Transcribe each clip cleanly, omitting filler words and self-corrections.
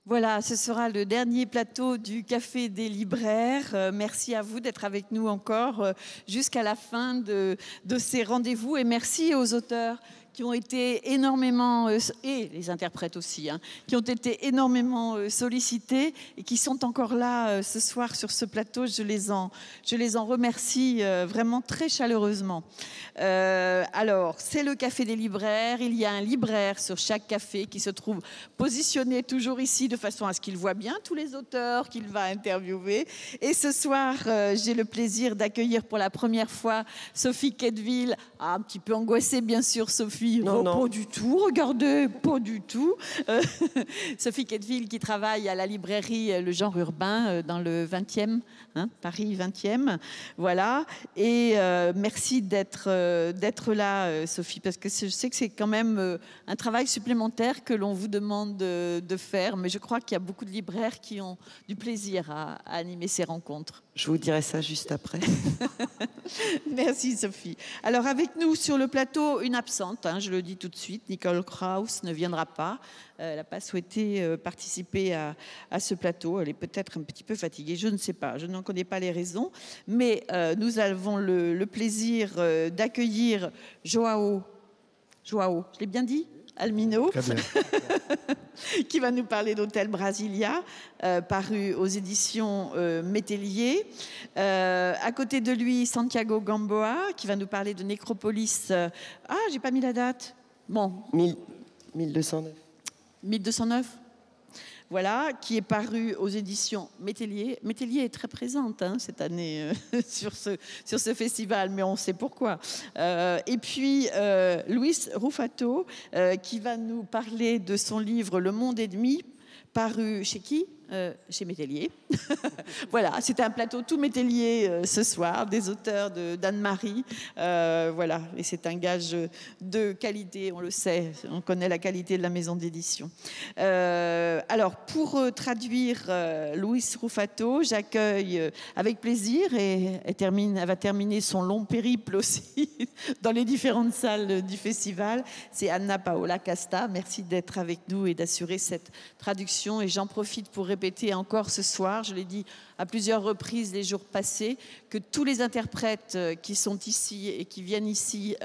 Voilà, ce sera le dernier plateau du Café des libraires. Merci à vous d'être avec nous encore jusqu'à la fin de ces rendez-vous. Et merci aux auteurs qui ont été énormément, et les interprètes aussi, hein, qui ont été énormément sollicités et qui sont encore là ce soir sur ce plateau. Je les en remercie vraiment très chaleureusement. Alors, c'est le Café des libraires. Il y a un libraire sur chaque café qui se trouve positionné toujours ici de façon à ce qu'il voit bien tous les auteurs qu'il va interviewer. Et ce soir, j'ai le plaisir d'accueillir pour la première fois Sophie Quetteville. Ah, un petit peu angoissée, bien sûr, Sophie. Non, non. Pas du tout, regardez, pas du tout. Sophie Quetteville qui travaille à la librairie Le Genre Urbain dans le 20e, hein, Paris 20e. Voilà. Et merci d'être là, Sophie, parce que je sais que c'est quand même un travail supplémentaire que l'on vous demande de faire, mais je crois qu'il y a beaucoup de libraires qui ont du plaisir à animer ces rencontres. Je vous dirai ça juste après. Merci Sophie. Alors avec nous sur le plateau, une absente, hein, je le dis tout de suite, Nicole Krauss ne viendra pas. Elle n'a pas souhaité participer à ce plateau. Elle est peut-être un petit peu fatiguée, je ne sais pas, je n'en connais pas les raisons. Mais nous avons le plaisir d'accueillir Joao, je l'ai bien dit ? Almino, qui va nous parler d'Hôtel Brasilia, paru aux éditions Métellier. À côté de lui, Santiago Gamboa, qui va nous parler de Nécropolis. J'ai pas mis la date. Bon. 1209. 1209. Voilà, qui est paru aux éditions Métellier. Métellier est très présente cette année sur ce festival, mais on sait pourquoi. Et puis, Luis Rufato, qui va nous parler de son livre « Le monde et demi », paru chez qui ? Chez Métellier. Voilà, c'est un plateau tout Métellier ce soir, des auteurs d'Anne-Marie. Voilà, et c'est un gage de qualité, on le sait, on connaît la qualité de la maison d'édition. Alors, pour traduire Luis Rufato, j'accueille avec plaisir, et elle va terminer son long périple aussi dans les différentes salles du festival. C'est Anna Paola Casta. Merci d'être avec nous et d'assurer cette traduction. Et j'en profite pour répéter encore ce soir, je l'ai dit à plusieurs reprises les jours passés, que tous les interprètes qui sont ici et qui viennent ici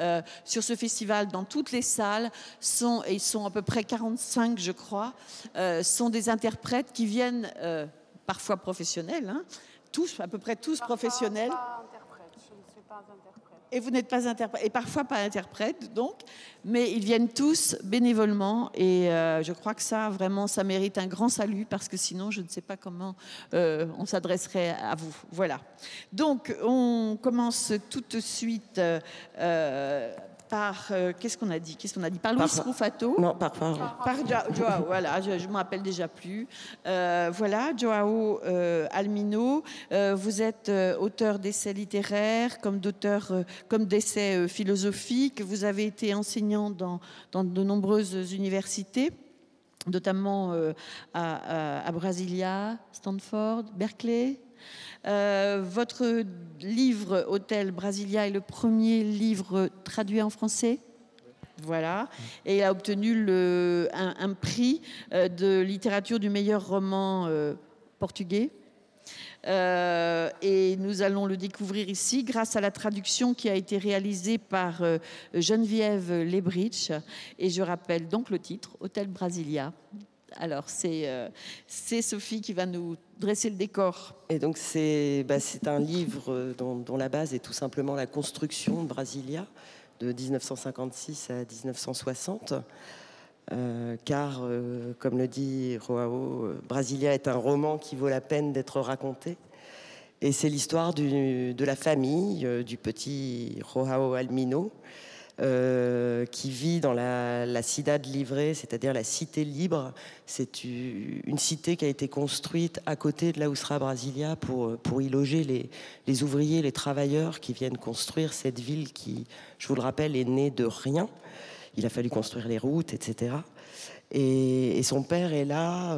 sur ce festival dans toutes les salles et ils sont à peu près 45 je crois, sont des interprètes qui viennent parfois professionnels, hein, à peu près tous professionnels. Pas interprète, je ne suis pas interprète. Et vous n'êtes pas interprète, et parfois pas interprète, donc, mais ils viennent tous bénévolement, et je crois que ça, vraiment, ça mérite un grand salut, parce que sinon, je ne sais pas comment on s'adresserait à vous. Voilà. Donc, on commence tout de suite par qu'est-ce qu'on a dit par Luis Rufato. Non, par Joao, voilà, je me rappelle déjà plus. Voilà, Joao Almino, vous êtes auteur d'essais littéraires, comme d'essais philosophiques. Vous avez été enseignant dans de nombreuses universités, notamment à Brasilia, Stanford, Berkeley. Votre livre Hôtel Brasilia est le premier livre traduit en français. Voilà, et il a obtenu un prix de littérature du meilleur roman portugais. Et nous allons le découvrir ici grâce à la traduction qui a été réalisée par Geneviève Lebrich. Et je rappelle donc le titre, Hôtel Brasilia. Alors, c'est Sophie qui va nous dresser le décor. Et donc, c'est un livre dont la base est tout simplement la construction de Brasilia, de 1956 à 1960. Car, comme le dit Joao, Brasilia est un roman qui vaut la peine d'être raconté. Et c'est l'histoire de la famille du petit Joao Almino, qui vit dans la Cidade Livre, c'est-à-dire la cité libre. C'est une cité qui a été construite à côté de là où sera Brasilia pour y loger les ouvriers, les travailleurs qui viennent construire cette ville qui, je vous le rappelle, est née de rien. Il a fallu construire les routes, etc. Et son père est là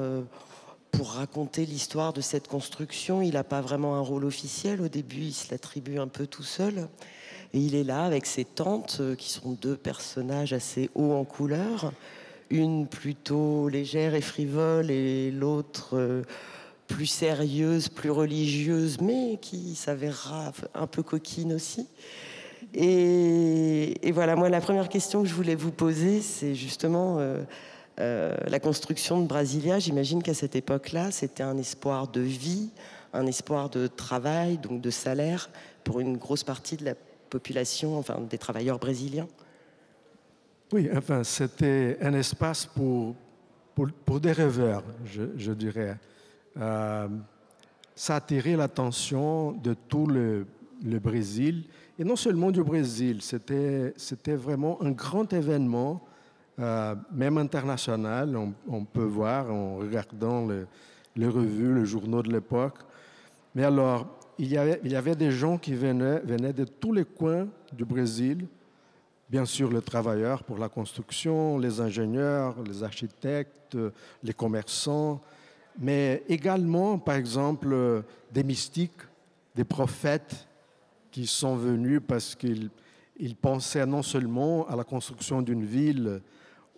pour raconter l'histoire de cette construction. Il n'a pas vraiment un rôle officiel. Au début, il se l'attribue un peu tout seul. Et il est là avec ses tantes, qui sont deux personnages assez hauts en couleur. une plutôt légère et frivole et l'autre plus sérieuse, plus religieuse, mais qui s'avérera un peu coquine aussi. Et voilà, moi, la première question que je voulais vous poser, c'est justement la construction de Brasilia. J'imagine qu'à cette époque-là, c'était un espoir de vie, un espoir de travail, donc de salaire, pour une grosse partie de la population, enfin des travailleurs brésiliens. Oui, enfin, c'était un espace pour des rêveurs, je dirais. Ça a attiré l'attention de tout le Brésil, et non seulement du Brésil, c'était vraiment un grand événement, même international, on peut voir en regardant les revues, les journaux de l'époque. Mais alors, il y avait des gens qui venaient de tous les coins du Brésil, bien sûr les travailleurs pour la construction, les ingénieurs, les architectes, les commerçants, mais également, par exemple, des mystiques, des prophètes qui sont venus parce qu'ils pensaient non seulement à la construction d'une ville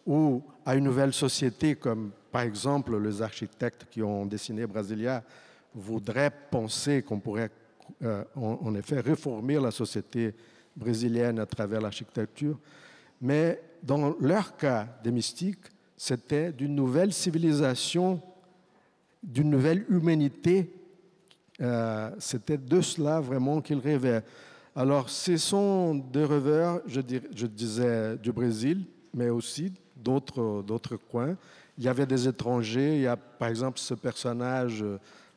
ou à une nouvelle société, comme par exemple les architectes qui ont dessiné Brasilia voudraient penser qu'on pourrait en effet réformer la société brésilienne à travers l'architecture, mais dans leur cas des mystiques, c'était d'une nouvelle civilisation, d'une nouvelle humanité. C'était de cela vraiment qu'ils rêvaient. Alors, ce sont des rêveurs, je disais, du Brésil, mais aussi d'autres coins. Il y avait des étrangers. Il y a, par exemple, ce personnage,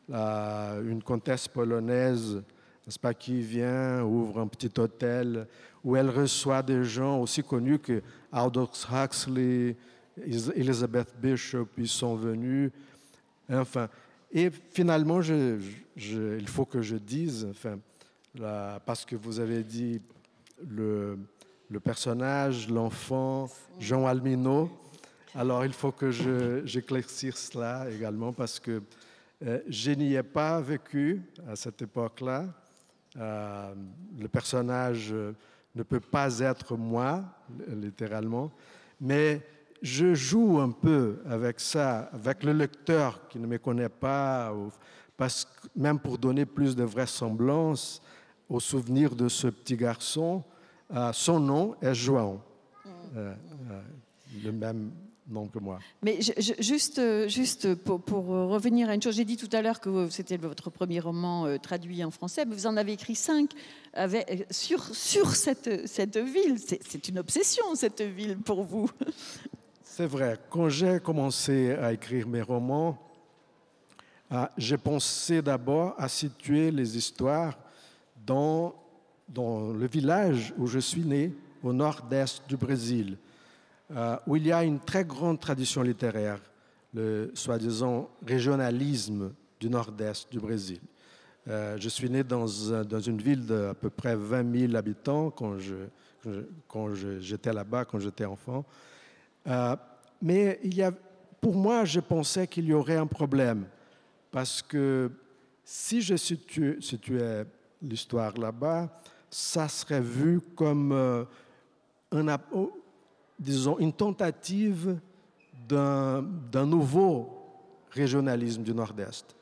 une comtesse polonaise, n'est-ce pas, qui vient, ouvre un petit hôtel où elle reçoit des gens aussi connus que Aldous Huxley, Elizabeth Bishop, ils sont venus. Enfin, et finalement, il faut que je dise, enfin, parce que vous avez dit le personnage, l'enfant, Jean Almino, alors il faut que j'éclaircisse cela également parce que je n'y ai pas vécu à cette époque-là. Le personnage ne peut pas être moi, littéralement, mais je joue un peu avec ça, avec le lecteur qui ne me connaît pas, même pour donner plus de vraisemblance au souvenir de ce petit garçon. Son nom est João, le même nom que moi. Mais juste pour revenir à une chose, j'ai dit tout à l'heure que c'était votre premier roman traduit en français, mais vous en avez écrit 5 sur cette ville. C'est une obsession, cette ville, pour vous. C'est vrai. Quand j'ai commencé à écrire mes romans, j'ai pensé d'abord à situer les histoires dans le village où je suis né, au nord-est du Brésil, où il y a une très grande tradition littéraire, le soi-disant régionalisme du nord-est du Brésil. Je suis né dans une ville d'à peu près 20 000 habitants quand j'étais là-bas, quand j'étais enfant. Mais pour moi, je pensais qu'il y aurait un problème, parce que si je situais l'histoire là-bas, ça serait vu comme disons, une tentative d'un nouveau régionalisme du Nord-Est.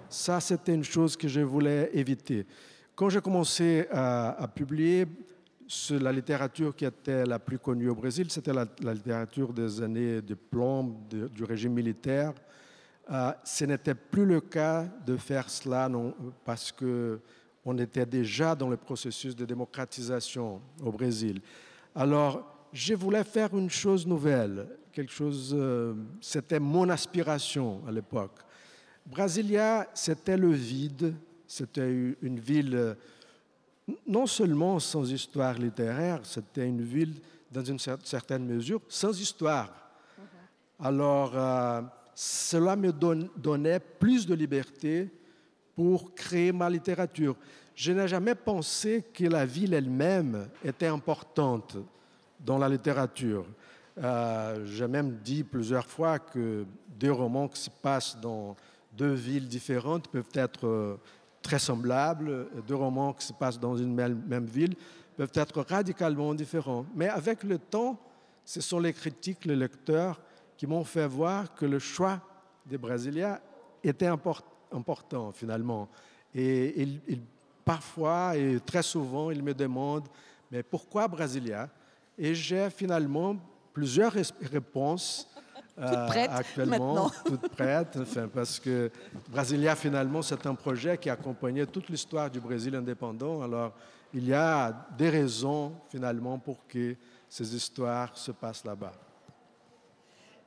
Ça, c'était une chose que je voulais éviter. Quand j'ai commencé à publier, la littérature qui était la plus connue au Brésil, c'était la littérature des années de plomb, du régime militaire. Ce n'était plus le cas de faire cela, non, parce qu'on était déjà dans le processus de démocratisation au Brésil. Alors, je voulais faire une chose nouvelle, quelque chose, c'était mon aspiration à l'époque. Brasilia, c'était le vide, c'était une ville non seulement sans histoire littéraire, c'était une ville, dans une certaine mesure, sans histoire. Alors, cela me donnait plus de liberté pour créer ma littérature. Je n'ai jamais pensé que la ville elle-même était importante dans la littérature. J'ai même dit plusieurs fois que deux romans qui se passent dans deux villes différentes peuvent être très semblables. Deux romans qui se passent dans une même ville peuvent être radicalement différents. Mais avec le temps, ce sont les critiques, les lecteurs qui m'ont fait voir que le choix de Brasilia était important finalement. Et parfois et très souvent, ils me demandent, mais pourquoi Brasilia? Et j'ai finalement plusieurs réponses Toutes prêtes actuellement, maintenant. toutes prêtes, parce que Brasilia, finalement, c'est un projet qui accompagnait toute l'histoire du Brésil indépendant. Alors, il y a des raisons, finalement, pour que ces histoires se passent là-bas.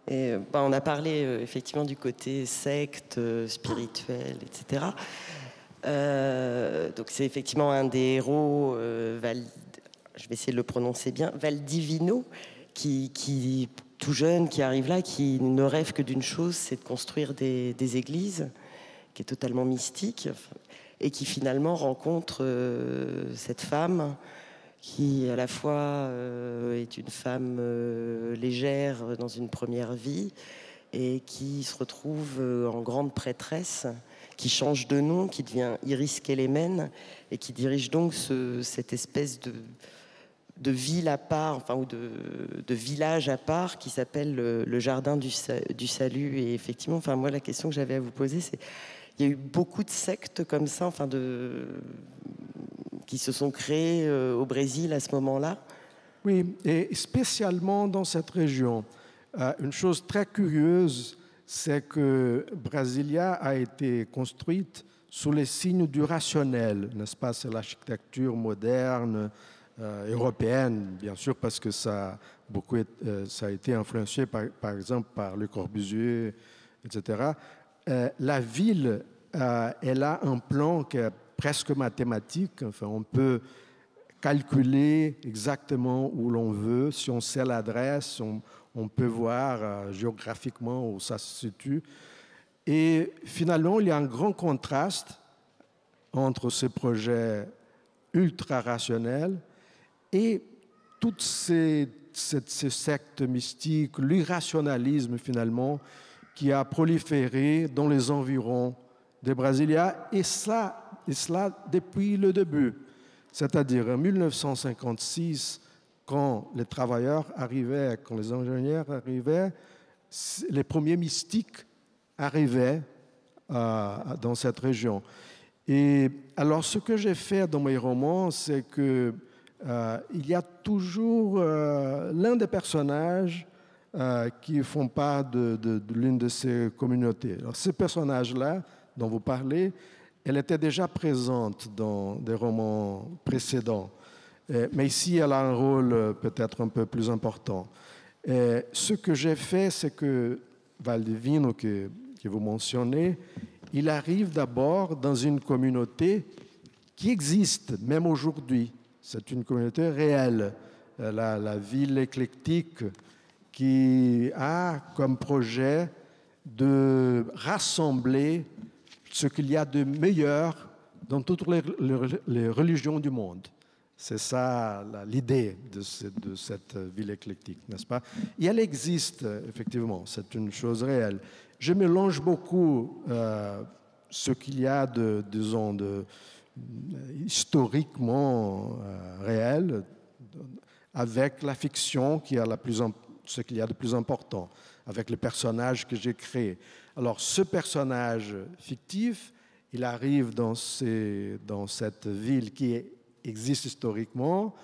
Et, on a parlé effectivement du côté secte, spirituel, etc. Donc c'est effectivement un des héros, je vais essayer de le prononcer bien, Valdivino, qui tout jeune, qui arrive là, qui ne rêve que d'une chose, c'est de construire des églises, qui est totalement mystique, et qui finalement rencontre cette femme qui à la fois est une femme légère dans une première vie et qui se retrouve en grande prêtresse, qui change de nom, qui devient Iris Kélémen et qui dirige donc cette espèce de ville à part, enfin, ou de village à part qui s'appelle le Jardin du Salut. Et effectivement, enfin, moi, la question que j'avais à vous poser, c'est il y a eu beaucoup de sectes comme ça, enfin, qui se sont créées au Brésil à ce moment-là. Oui, et spécialement dans cette région. Une chose très curieuse, c'est que Brasilia a été construite sous les signes du rationnel, n'est-ce pas? C'est l'architecture moderne, européenne, bien sûr, parce que ça a été influencé, par exemple, par Le Corbusier, etc. La ville, elle a un plan qui est presque mathématique. Enfin, on peut calculer exactement où l'on veut. Si on sait l'adresse, on peut voir géographiquement où ça se situe. Et finalement, il y a un grand contraste entre ces projets ultra-rationnels et toutes ces sectes mystiques, l'irrationalisme finalement, qui a proliféré dans les environs de Brasilia, et cela depuis le début. C'est-à-dire en 1956, quand les travailleurs arrivaient, quand les ingénieurs arrivaient, les premiers mystiques arrivaient dans cette région. Et alors, ce que j'ai fait dans mes romans, c'est que il y a toujours l'un des personnages qui font part de l'une de ces communautés. Alors, ces personnages-là, dont vous parlez, elle était déjà présente dans des romans précédents. Mais ici, elle a un rôle peut-être un peu plus important. Ce que j'ai fait, c'est que Valdivino, que vous mentionnez, il arrive d'abord dans une communauté qui existe, même aujourd'hui. C'est une communauté réelle, la ville éclectique qui a comme projet de rassembler ce qu'il y a de meilleur dans toutes les religions du monde. C'est ça l'idée de cette ville éclectique, n'est-ce pas? Et elle existe, effectivement, c'est une chose réelle. Je mélange beaucoup ce qu'il y a disons, historiquement réel avec la fiction qui a ce qu'il y a de plus important, avec les personnages que j'ai créés. Alors, ce personnage fictif, il arrive dans cette ville qui existe historiquement,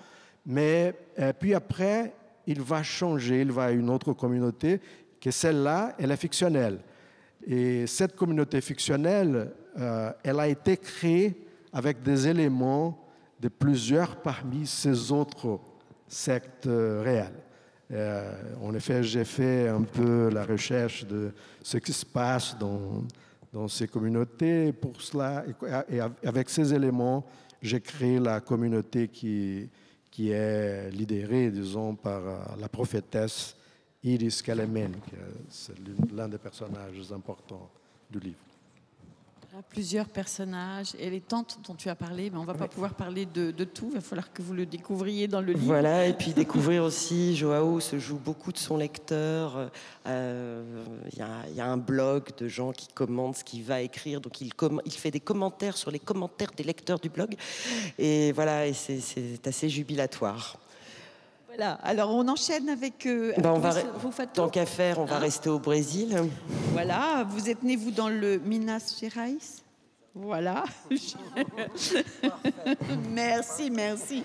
mais puis après, il va changer, il va à une autre communauté, que celle-là, elle est fictionnelle. Et cette communauté fictionnelle, elle a été créée avec des éléments de plusieurs parmi ces autres sectes réelles. En effet, j'ai fait un peu la recherche de ce qui se passe dans ces communautés. Pour cela, et avec ces éléments, j'ai créé la communauté qui est lidérée, disons, par la prophétesse Iris Kélémen, c'est l'un des personnages importants du livre. Plusieurs personnages et les tantes dont tu as parlé, mais on ne va pas pouvoir parler de tout, il va falloir que vous le découvriez dans le livre. Voilà, et puis découvrir aussi, Joao se joue beaucoup de son lecteur, il y a un blog de gens qui commentent ce qu'il va écrire, donc il fait des commentaires sur les commentaires des lecteurs du blog, et voilà, et c'est assez jubilatoire. Voilà, alors on enchaîne avec Tant qu'à faire, on va rester au Brésil. Voilà, vous êtes né, vous, dans le Minas Gerais? Voilà. Merci, merci.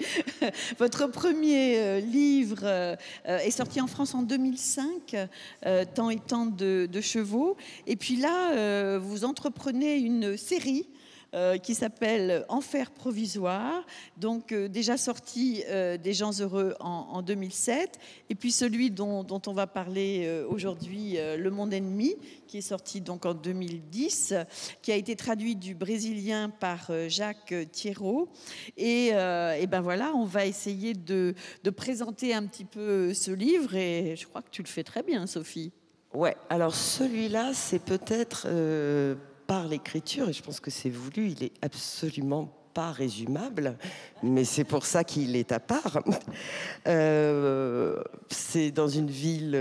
Votre premier livre est sorti en France en 2005, Tant et tant de chevaux. Et puis là, vous entreprenez une série qui s'appelle Enfer provisoire, donc déjà sorti des gens heureux en 2007, et puis celui dont on va parler aujourd'hui, Le monde ennemi, qui est sorti donc en 2010, qui a été traduit du brésilien par Jacques Thiéraut. Et ben voilà, on va essayer de présenter un petit peu ce livre, et je crois que tu le fais très bien, Sophie. Ouais, alors celui-là, c'est peut-être par l'écriture, et je pense que c'est voulu, il est absolument pas résumable, mais c'est pour ça qu'il est à part. C'est dans une ville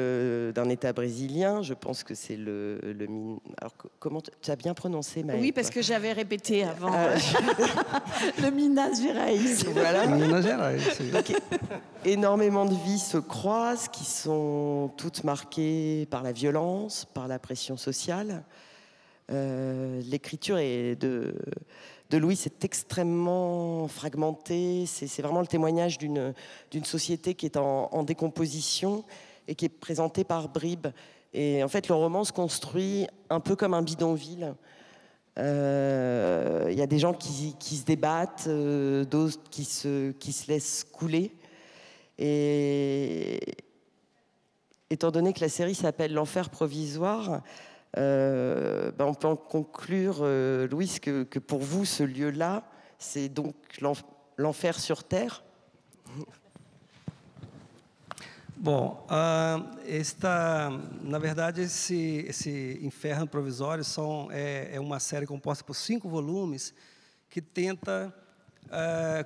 d'un État brésilien, je pense que c'est alors, comment tu as bien prononcé, Maëlle? Oui, parce que j'avais répété avant. Le Minas Gerais. Voilà. Minas Gerais. Donc, énormément de vies se croisent, qui sont toutes marquées par la violence, par la pression sociale. L'écriture de Louis est extrêmement fragmentée. C'est vraiment le témoignage d'une société qui est en décomposition et qui est présentée par bribes. Et en fait, le roman se construit un peu comme un bidonville. Il y a des gens qui se débattent, d'autres qui se laissent couler. Et étant donné que la série s'appelle L'Enfer provisoire, on peut en conclure, Louise, que pour vous, ce lieu-là, c'est donc l'enfer sur Terre. Bom, na verdade, esse Inferno Provisório é uma série composta por 5 volumes que tenta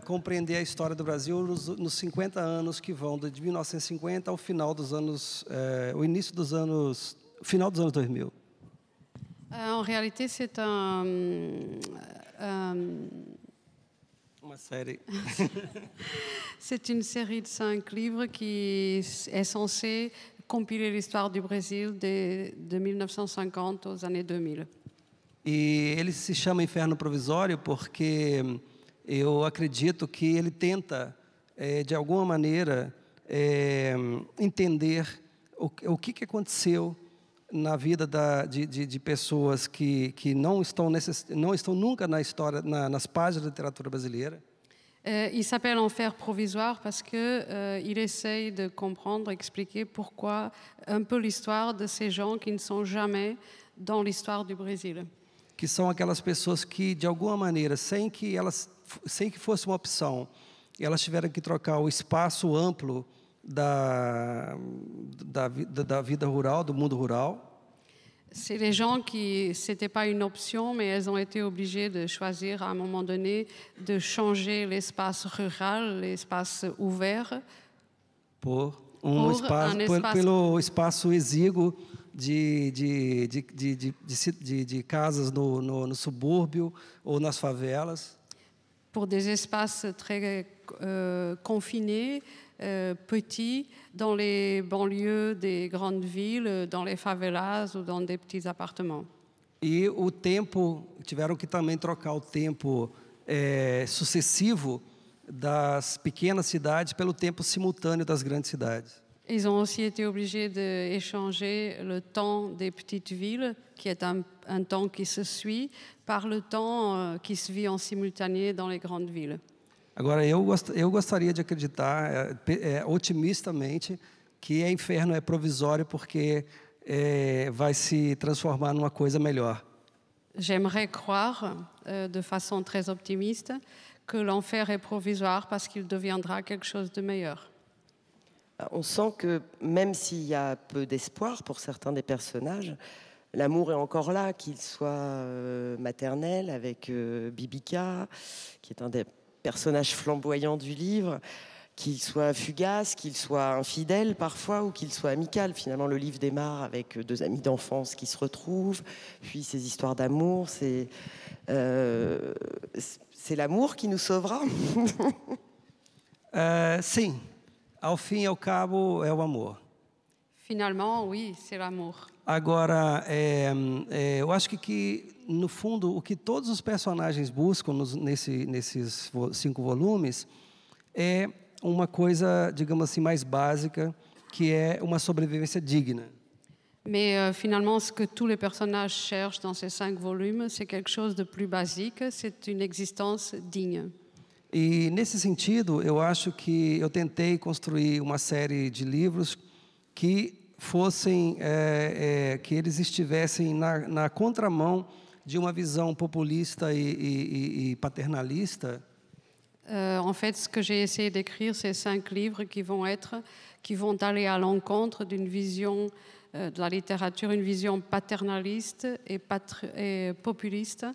compreender a história do Brasil nos 50 anos que vão de 1950 ao final dos anos, final dos anos 2000. En réalité, c'est Uma série. c'est une série de 5 livres qui est censée compiler l'histoire du Brésil de 1950 aux années 2000. E ele se chama Inferno Provisório porque eu acredito que ele tenta, de alguma maneira, entender o que aconteceu na vida de pessoas que não estão nunca na história, nas páginas da literatura brasileira. Il s'appelle Enfer provisoire parce que il essaye de comprendre, expliquer pourquoi un peu l'histoire de ces gens qui ne sont jamais dans l'histoire du Brésil. Que são aquelas pessoas que, de alguma maneira, sem que fosse uma opção, elas tiveram que trocar o espaço amplo da vida rural, do mundo rural. C'est les gens qui, c'était pas une option, mais elles ont été obligées de choisir à un moment donné de changer l'espace rural, l'espace ouvert, pelo espaço exíguo de casas no subúrbio ou nas favelas. Pour des espaces très confinés, petits, dans les banlieues des grandes villes, dans les favelas ou dans des petits appartements. E o tempo, tiveram que também trocar o tempo sucessivo das pequenas cidades pelo tempo simultâneo das grandes cidades. Ils ont aussi été obligés d'échanger le temps des petites villes, qui est un temps qui se suit, par le temps qui se vit en simultané dans les grandes villes. Agora, eu gostaria de acreditar otimistamente que Inferno é provisório porque vai se transformar numa coisa melhor. J'aimerais croire, de façon très optimiste, que l'enfer est provisoire parce qu'il deviendra quelque chose de meilleur. On sent que même s'il y a peu d'espoir pour certains des personnages, l'amour est encore là, qu'il soit maternel avec Bibika, qui est un des personnages flamboyants du livre, qu'il soit fugace, qu'il soit infidèle parfois, ou qu'il soit amical. Finalement, le livre démarre avec 2 amis d'enfance qui se retrouvent, puis ces histoires d'amour. C'est l'amour qui nous sauvera. Sim. ao fim e ao cabo, é o amor. Finalement, oui, c'est l'amour. Agora, eu acho que, no fundo, o que todos os personagens buscam nesses 5 volumes é uma coisa, digamos assim, mais básica, que é uma sobrevivência digna. Mais finalement, ce que tous les personnages cherchent dans ces 5 volumes, c'est quelque chose de plus basique, c'est une existence digne. E, nesse sentido, eu acho que eu tentei construir uma série de livros que fossem, que eles estivessem na contramão de uma visão populista e paternalista. En fait, ce que j'ai essayé d'écrire, c'est 5 livres qui vont aller à l'encontre d'une vision de la littérature, une vision paternaliste et populiste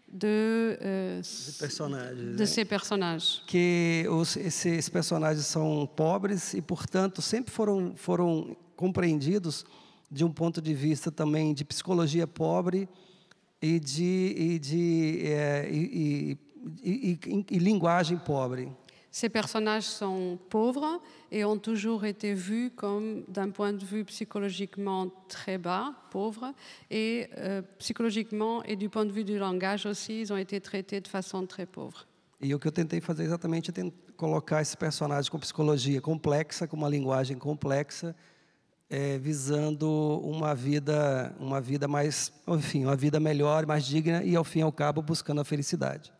de ces personnages. Que esses personagens são pobres e, portanto, sempre foram compreendidos de um ponto de vista também de psicologia pobre e linguagem pobre. Ces personnages sont pauvres et ont toujours été vus comme, d'un point de vue psychologiquement très bas, pauvres, et psychologiquement et du point de vue du langage aussi, ils ont été traités de façon très pauvre. E o que eu tentei fazer exatamente é colocar esses personagens com psicologia complexa, com uma linguagem complexa, visando uma vida mais, enfim, uma vida melhor, mais digna e, ao fim e ao cabo, buscando a felicidade.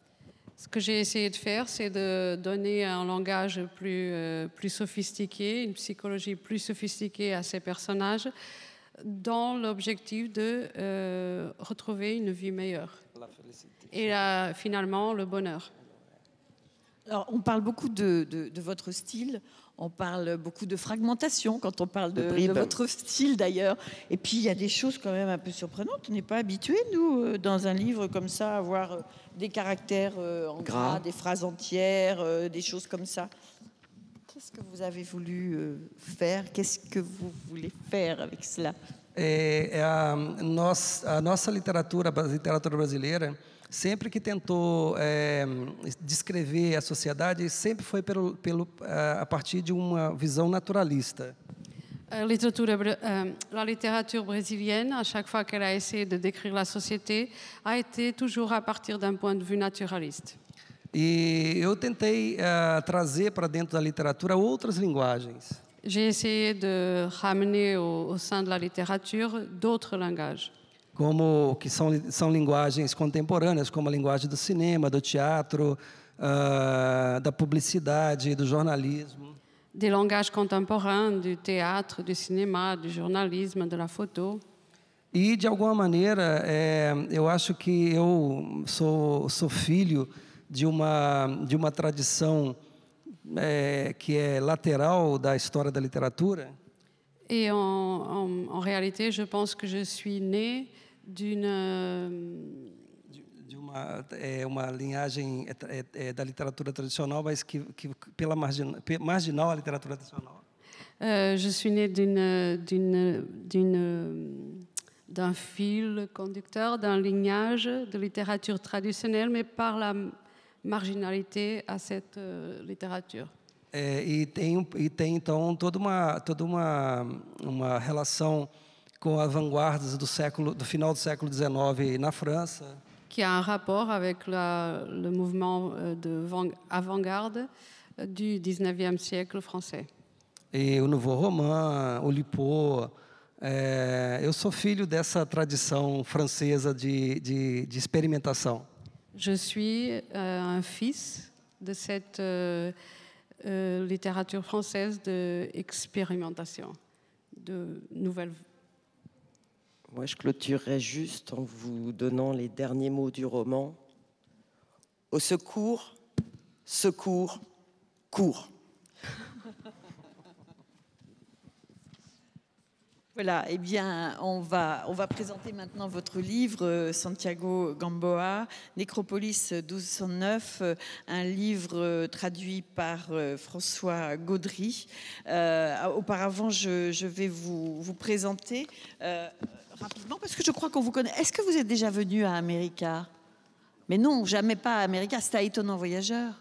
Ce que j'ai essayé de faire, c'est de donner un langage plus sophistiqué, une psychologie plus sophistiquée à ces personnages, dans l'objectif de retrouver une vie meilleure. Et finalement, le bonheur. Alors, on parle beaucoup de votre style, on parle beaucoup de fragmentation quand on parle de votre style d'ailleurs. Et puis, il y a des choses quand même un peu surprenantes. On n'est pas habitués, nous, dans un livre comme ça, à avoir des caractères en gras, des phrases entières, des choses comme ça. Qu'est-ce que vous avez voulu faire? Qu'est-ce que vous voulez faire avec cela? A nossa literatura brasileira, sempre que tentou descrever a sociedade, sempre foi a partir de uma visão naturalista. La littérature brésilienne, à chaque fois qu'elle a essayé de décrire la société, a été toujours à partir d'un point de vue naturaliste. E eu tentei trazer para dentro da literatura outras linguagens. J'ai essayé de ramener au sein de la littérature d'autres langages. Que são linguagens contemporâneas, como a linguagem do cinema, do teatro, da publicidade, do jornalismo. Des langages contemporains, du théâtre, du cinéma, du journalisme, de la photo. E, de alguma maneira, eu acho que eu sou filho de uma tradição que é lateral da história da literatura. Et en réalité, je pense que je suis né de uma linhagem da literatura tradicional, mas que pela marginal à literatura tradicional. Je suis née d'un fil conducteur, d'un lignage de littérature traditionnelle, mais par la marginalité à cette littérature. E tem então toda uma relação com as vanguardas do final do século XIX na França. Qui a un rapport avec le mouvement avant-garde du 19e siècle français. E o Nouveau Roman, o Lipo. Eu sou filho dessa tradição francesa de experimentação. Je suis un fils de cette littérature française d'expérimentation, de nouvelles. Moi, je clôturerai juste en vous donnant les derniers mots du roman. Au secours, secours, cours. Voilà, eh bien, on va présenter maintenant votre livre, Santiago Gamboa, Nécropolis 1209, un livre traduit par François Gaudry. Auparavant, je vais vous présenter rapidement, parce que je crois qu'on vous connaît. Est-ce que vous êtes déjà venu à America? Mais non, jamais pas à America, c'est à Étonnant Voyageur.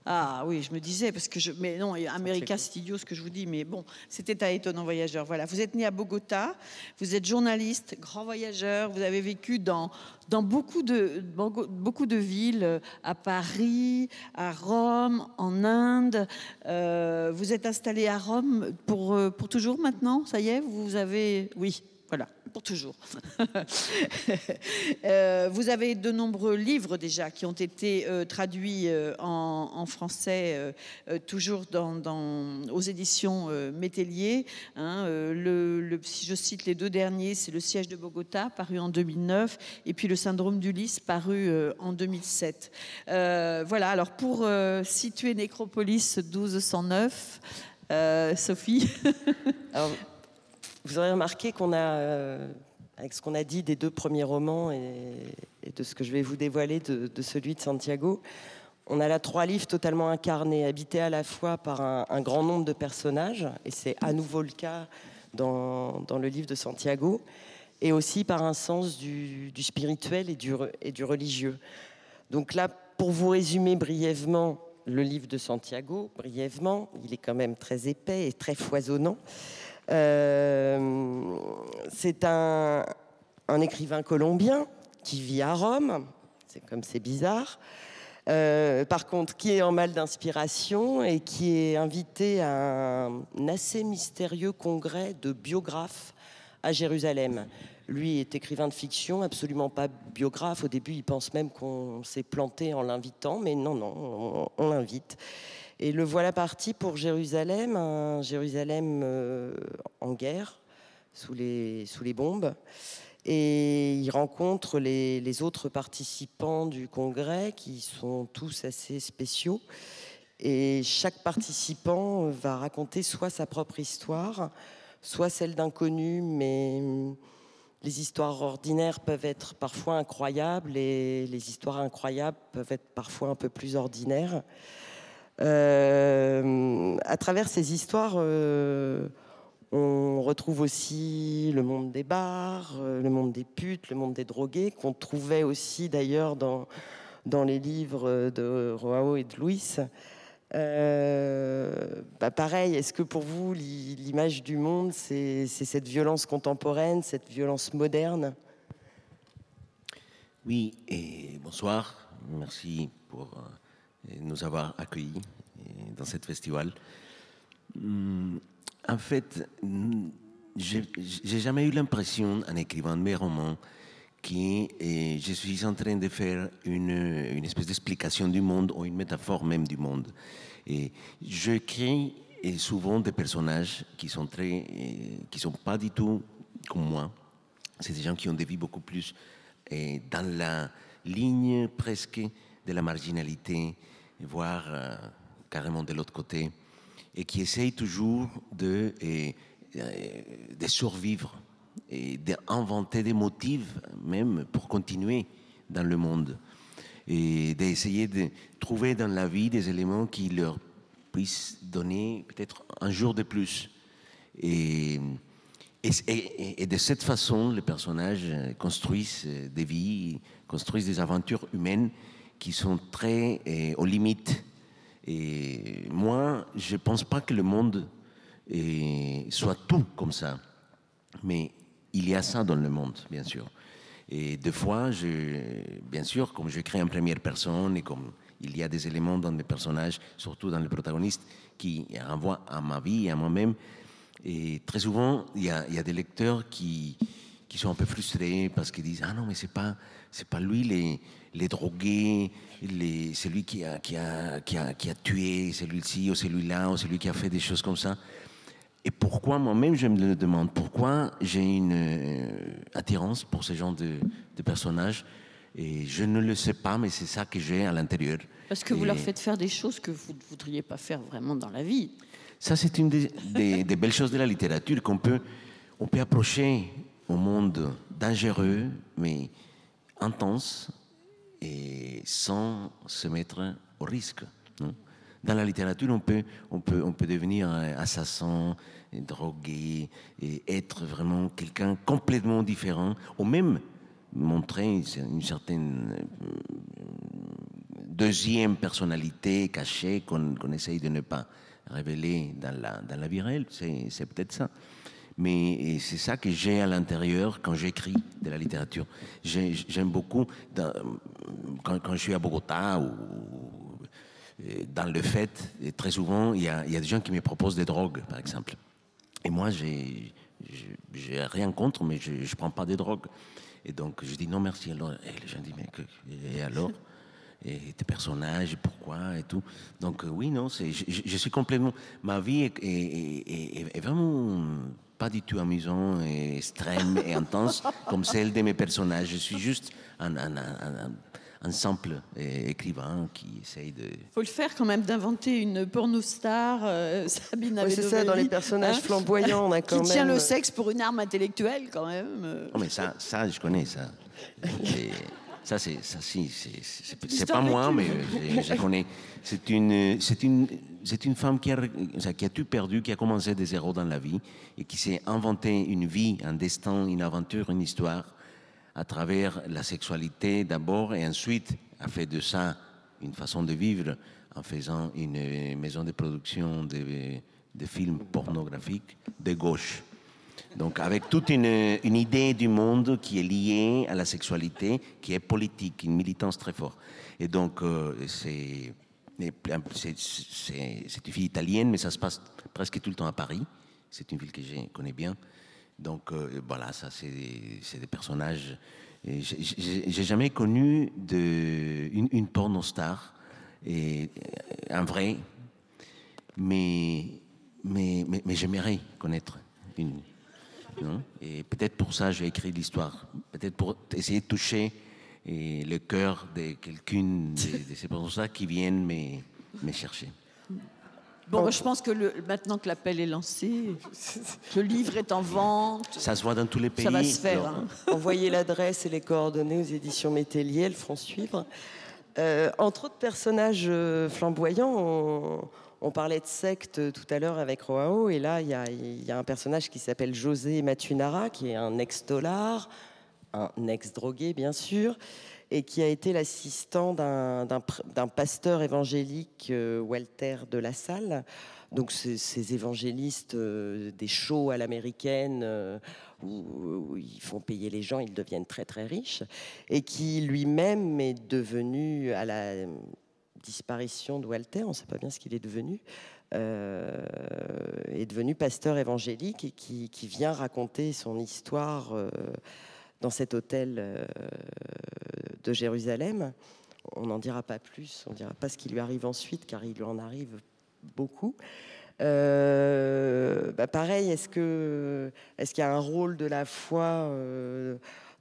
Ah oui, je me disais, parce que mais non, America, c'est idiot ce que je vous dis, mais bon, c'était à Étonnant Voyageur. Voilà, vous êtes né à Bogota, vous êtes journaliste, grand voyageur, vous avez vécu dans beaucoup de villes, à Paris, à Rome, en Inde. Vous êtes installé à Rome pour toujours maintenant, ça y est, vous avez... Oui. Voilà, pour toujours. Vous avez de nombreux livres déjà qui ont été traduits en français, toujours aux éditions Métellier. Hein, si je cite les deux derniers, c'est Le siège de Bogota, paru en 2009, et puis Le syndrome d'Ulysse, paru en 2007. Voilà, alors pour situer Nécropolis 1209, Sophie. Alors, vous aurez remarqué qu'on a, avec ce qu'on a dit des deux premiers romans et de ce que je vais vous dévoiler de celui de Santiago, on a là 3 livres totalement incarnés, habités à la fois par un grand nombre de personnages, et c'est à nouveau le cas dans le livre de Santiago, et aussi par un sens du spirituel et du religieux. Donc là, pour vous résumer brièvement le livre de Santiago, brièvement, il est quand même très épais et très foisonnant. C'est un écrivain colombien qui vit à Rome, c'est bizarre, par contre qui est en mal d'inspiration et qui est invité à un assez mystérieux congrès de biographes à Jérusalem. Lui est écrivain de fiction, absolument pas biographe. Au début, il pense même qu'on s'est planté en l'invitant, mais non, on l'invite. Et le voilà parti pour Jérusalem, un Jérusalem en guerre, sous les bombes. Et il rencontre les autres participants du congrès, qui sont tous assez spéciaux. Et chaque participant va raconter soit sa propre histoire, soit celle d'inconnus, mais les histoires ordinaires peuvent être parfois incroyables, et les histoires incroyables peuvent être parfois un peu plus ordinaires. À travers ces histoires, on retrouve aussi le monde des bars, le monde des putes, le monde des drogués, qu'on trouvait aussi d'ailleurs dans les livres de Joao et de Luis. Pareil, est-ce que pour vous, l'image du monde, c'est cette violence contemporaine, cette violence moderne? Oui, et bonsoir. Merci pour nous avoir accueillis dans ce festival. En fait, j'ai jamais eu l'impression, en écrivant mes romans, que je suis en train de faire une espèce d'explication du monde ou une métaphore même du monde. Et je crée souvent des personnages qui sont pas du tout comme moi. C'est des gens qui ont des vies beaucoup plus dans la ligne presque de la marginalité, voire carrément de l'autre côté, et qui essayent toujours de survivre et d'inventer des motifs même pour continuer dans le monde, et d'essayer de trouver dans la vie des éléments qui leur puissent donner peut-être un jour de plus. Et de cette façon, les personnages construisent des vies, construisent des aventures humaines qui sont très aux limites. Et moi, je ne pense pas que le monde soit tout comme ça. Mais il y a ça dans le monde, bien sûr. Et des fois, bien sûr, comme je crée en première personne et comme il y a des éléments dans mes personnages, surtout dans les protagonistes, qui renvoient à ma vie et à moi-même. Et très souvent, il y a des lecteurs qui sont un peu frustrés parce qu'ils disent « Ah non, mais c'est pas lui les drogués, celui qui a tué celui-ci ou celui-là, ou celui qui a fait des choses comme ça. » Et pourquoi moi-même, je me le demande, pourquoi j'ai une attirance pour ce genre de personnages. Et je ne le sais pas, mais c'est ça que j'ai à l'intérieur. Parce que vous leur faites faire des choses que vous ne voudriez pas faire vraiment dans la vie. Ça, c'est une des belles choses de la littérature, qu'on peut approcher au monde dangereux, mais intense, et sans se mettre au risque. Non? Dans la littérature, on peut devenir assassin, drogué, et être vraiment quelqu'un complètement différent, ou même montrer une certaine deuxième personnalité cachée qu'on essaye de ne pas révéler dans la vie réelle. C'est peut-être ça. Mais c'est ça que j'ai à l'intérieur quand j'écris de la littérature. J'aime beaucoup, quand je suis à Bogota ou dans le fait, et très souvent, il y a des gens qui me proposent des drogues, par exemple. Et moi, j'ai rien contre, mais je ne prends pas de drogues. Et donc, je dis non, merci. Alors, et les gens disent, mais et alors? Et tes personnages, pourquoi et tout. Donc, oui, non, je suis complètement... Ma vie est vraiment pas du tout amusant et extrême et intense comme celle de mes personnages. Je suis juste un simple écrivain qui essaye de... Faut le faire quand même d'inventer une pornostar, Sabine Oui, c'est ça, dans les personnages flamboyants, on a quand qui même... tient le sexe pour une arme intellectuelle quand même. Non, mais ça, je connais ça. Et ça, c'est pas Histoire moi, vécue. mais je connais. C'est une femme qui a tout perdu, qui a commencé de zéro dans la vie et qui s'est inventé une vie, un destin, une aventure, une histoire à travers la sexualité d'abord et ensuite a fait de ça une façon de vivre en faisant une maison de production de films pornographiques de gauche. Donc avec toute une idée du monde qui est liée à la sexualité, qui est politique, une militance très forte. Et donc c'est une fille italienne, mais ça se passe presque tout le temps à Paris. C'est une ville que je connais bien. Donc voilà, ça c'est des personnages. J'ai jamais connu une pornostar, un vrai, mais j'aimerais connaître une. Non? Et peut-être pour ça j'ai écrit l'histoire, peut-être pour essayer de toucher le cœur de quelqu'une de ces personnes qui viennent me chercher. Bon, je pense que maintenant que l'appel est lancé, le livre est en vente. Ça se voit dans tous les pays. Ça va se faire. Alors, Envoyez l'adresse et les coordonnées aux éditions Métellier, elles feront suivre. Entre autres personnages flamboyants, on parlait de secte tout à l'heure avec Roao, et là, il y a un personnage qui s'appelle José Matunara, qui est un ex-dollar, un ex-drogué, bien sûr, et qui a été l'assistant d'un pasteur évangélique, Walter de la Salle. Donc, ces évangélistes des shows à l'américaine, où ils font payer les gens, ils deviennent très, très riches, et qui lui-même est devenu, à la disparition de Walter, on ne sait pas bien ce qu'il est devenu, est devenu pasteur évangélique et qui vient raconter son histoire dans cet hôtel de Jérusalem. On n'en dira pas plus, on ne dira pas ce qui lui arrive ensuite, car il lui en arrive beaucoup. Pareil, est-ce qu'il y a un rôle de la foi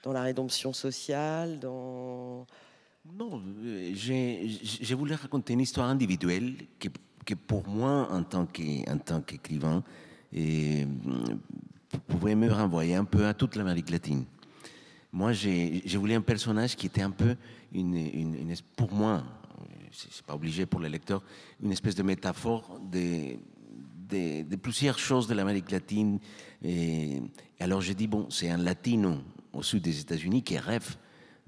dans la rédemption sociale, dans... Non, je voulais raconter une histoire individuelle que pour moi, en tant qu'écrivain, pouvait me renvoyer un peu à toute l'Amérique latine. Moi, j'ai voulu un personnage qui était un peu, pour moi, c'est pas obligé pour le lecteur, une espèce de métaphore de plusieurs choses de l'Amérique latine. Et alors j'ai dit, bon, c'est un latino au sud des États-Unis qui rêve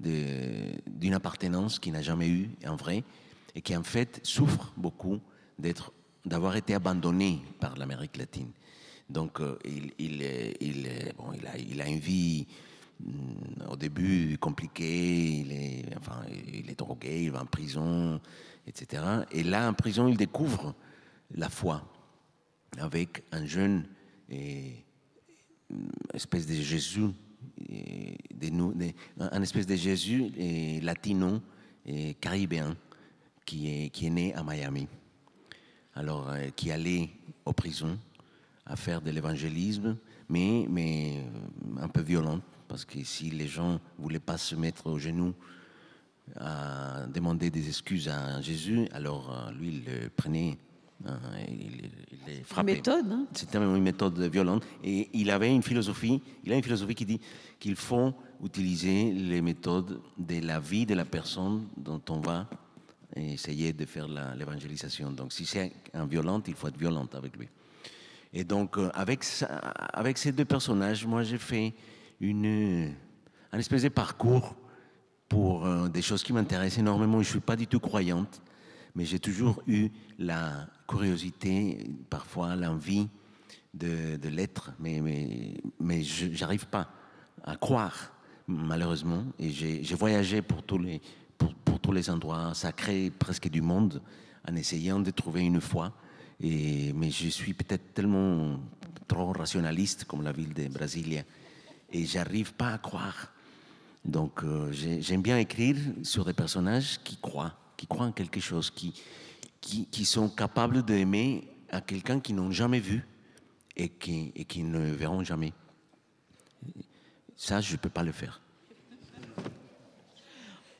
d'une appartenance qu'il n'a jamais eue en vrai et qui en fait souffre beaucoup d'avoir été abandonné par l'Amérique latine. Donc il a une vie au début compliquée, il est drogué, il va en prison, etc. Et là en prison il découvre la foi avec un jeune espèce de Jésus, un espèce de Jésus latino et caribéen qui est né à Miami. Alors, qui allait aux prisons à faire de l'évangélisme, mais un peu violent, parce que si les gens ne voulaient pas se mettre aux genoux à demander des excuses à Jésus, alors lui, il le prenait, il les frappait. Une méthode, hein. C'était une méthode violente. Et il a une philosophie qui dit qu'il faut utiliser les méthodes de la vie de la personne dont on va essayer de faire l'évangélisation. Donc, si c'est un violent, il faut être violent avec lui. Et donc, avec ces deux personnages, moi, j'ai fait un espèce de parcours pour des choses qui m'intéressent énormément. Je ne suis pas du tout croyante, mais j'ai toujours eu la curiosité, parfois l'envie de l'être, mais je n'arrive pas à croire, malheureusement. Et j'ai voyagé pour tous les endroits sacrés, presque du monde, en essayant de trouver une foi. Mais je suis peut-être tellement trop rationaliste, comme la ville de Brasilia, et j'arrive pas à croire. Donc j'aime bien écrire sur des personnages qui croient en quelque chose, qui sont capables d'aimer à quelqu'un qu'ils n'ont jamais vu et qui ne verront jamais. Ça, je ne peux pas le faire.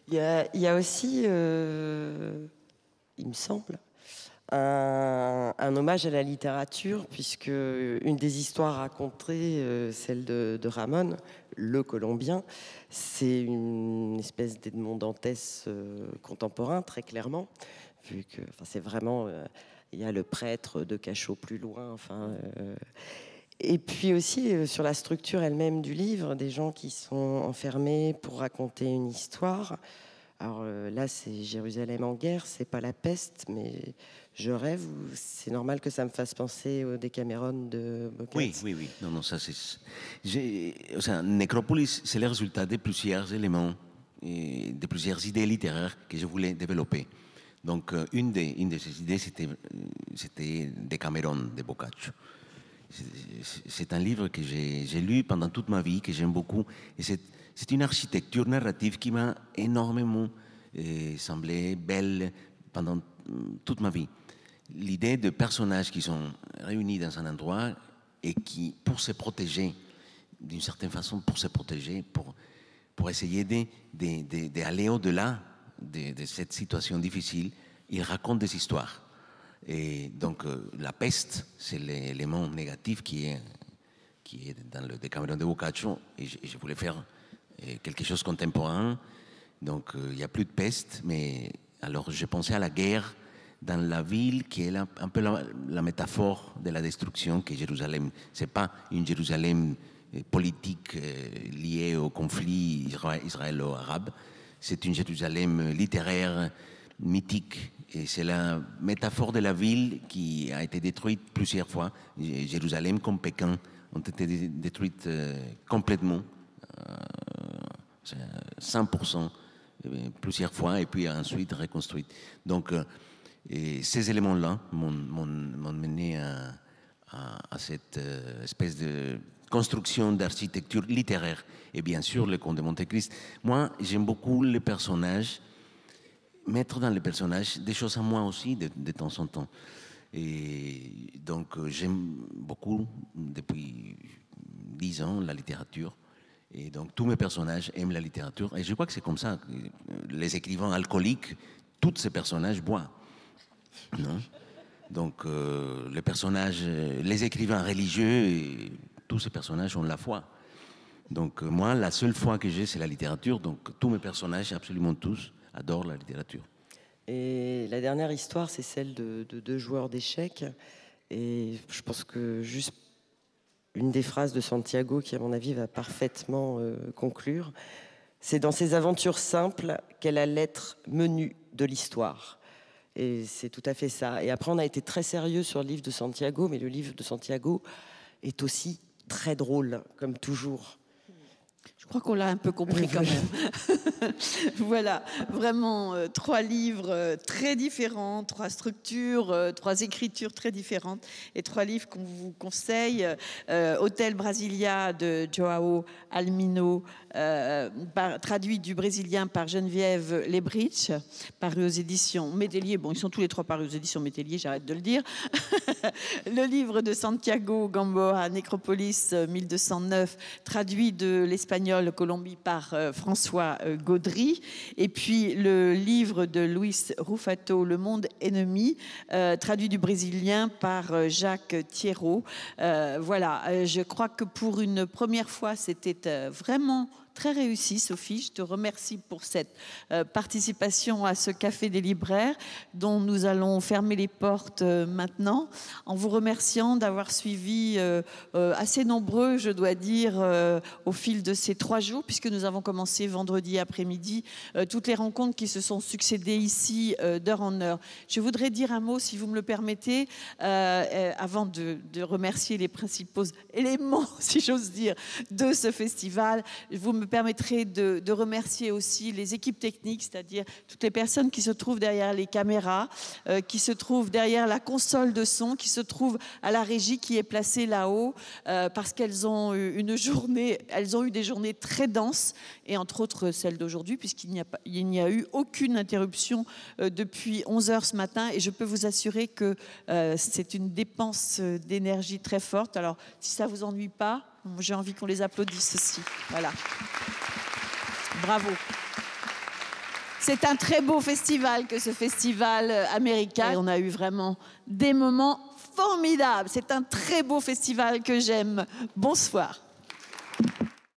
Il y a aussi, il me semble, un hommage à la littérature, puisque une des histoires racontées, celle de Ramon, le Colombien, c'est une espèce d'Edmond Dantès contemporain, très clairement, vu que c'est vraiment... il y a le prêtre de Cachot plus loin, et puis aussi sur la structure elle-même du livre, des gens qui sont enfermés pour raconter une histoire. Alors là, c'est Jérusalem en guerre, c'est pas la peste, mais je rêve, ou c'est normal que ça me fasse penser au Décameron de Boccace. Oui. Non, ça c'est... Nécropolis, c'est le résultat de plusieurs éléments, et de plusieurs idées littéraires que je voulais développer. Donc, une de ces idées, c'était Décameron de Boccaccio. C'est un livre que j'ai lu pendant toute ma vie, que j'aime beaucoup. Et c'est une architecture narrative qui m'a énormément semblé belle pendant toute ma vie. L'idée de personnages qui sont réunis dans un endroit et qui, pour se protéger, d'une certaine façon, pour essayer d'aller au-delà de cette situation difficile, ils racontent des histoires. Et donc, la peste, c'est l'élément négatif qui est dans le Décameron de Boccaccio. Et je voulais faire quelque chose de contemporain. Donc, il n'y a plus de peste, mais alors je pensais à la guerre dans la ville qui est un peu la métaphore de la destruction qu'est Jérusalem. Ce n'est pas une Jérusalem politique liée au conflit israélo-arabe, c'est une Jérusalem littéraire, mythique. Et c'est la métaphore de la ville qui a été détruite plusieurs fois. Jérusalem comme Pékin ont été détruites complètement, 100%, plusieurs fois, et puis ensuite reconstruites. Donc, et ces éléments-là m'ont mené à cette espèce de construction d'architecture littéraire. Et bien sûr, le Comte de Monte-Cristo. Moi, j'aime beaucoup les personnages, mettre dans les personnages des choses à moi aussi de temps en temps. Et donc, j'aime beaucoup, depuis 10 ans, la littérature. Et donc, tous mes personnages aiment la littérature. Et je crois que c'est comme ça. Les écrivains alcooliques, tous ces personnages boivent. Non? Donc, les personnages, les écrivains religieux, et tous ces personnages ont la foi. Donc, moi, la seule foi que j'ai, c'est la littérature. Donc, tous mes personnages, absolument tous, adorent la littérature. Et la dernière histoire, c'est celle de deux joueurs d'échecs. Et je pense que juste une des phrases de Santiago, qui à mon avis va parfaitement conclure, c'est dans ces aventures simples qu'est la lettre menue de l'histoire. Et c'est tout à fait ça. Et après, on a été très sérieux sur le livre de Santiago, mais le livre de Santiago est aussi très drôle, comme toujours. Je crois qu'on l'a un peu compris quand même. Voilà, vraiment 3 livres très différents, 3 structures, 3 écritures très différentes et 3 livres qu'on vous conseille. Hôtel Brasilia de João Almino, traduit du brésilien par Geneviève Lebrich, paru aux éditions Métellier. Bon, ils sont tous les 3 parus aux éditions Métellier, j'arrête de le dire. Le livre de Santiago Gamboa, Nécropolis 1209, traduit de l'espagnol Colombie par François Gaudry, et puis le livre de Luis Rufato, Le Monde Ennemi, traduit du brésilien par Jacques Thiéraut. Voilà, je crois que pour une première fois, c'était vraiment très réussi, Sophie. Je te remercie pour cette participation à ce Café des libraires dont nous allons fermer les portes maintenant, en vous remerciant d'avoir suivi assez nombreux, je dois dire, au fil de ces 3 jours, puisque nous avons commencé vendredi après-midi, toutes les rencontres qui se sont succédées ici d'heure en heure. Je voudrais dire un mot, si vous me le permettez, avant de remercier les principaux éléments, si j'ose dire, de ce festival. Vous me permettrez de remercier aussi les équipes techniques, c'est-à-dire toutes les personnes qui se trouvent derrière les caméras, qui se trouvent derrière la console de son, qui se trouvent à la régie qui est placée là-haut, parce qu'elles ont eu des journées très denses, et entre autres celle d'aujourd'hui, puisqu'il n'y a eu aucune interruption depuis 11h ce matin, et je peux vous assurer que c'est une dépense d'énergie très forte. Alors, si ça ne vous ennuie pas, j'ai envie qu'on les applaudisse aussi. Voilà. Bravo. C'est un très beau festival que ce festival américain. Et on a eu vraiment des moments formidables. C'est un très beau festival que j'aime. Bonsoir.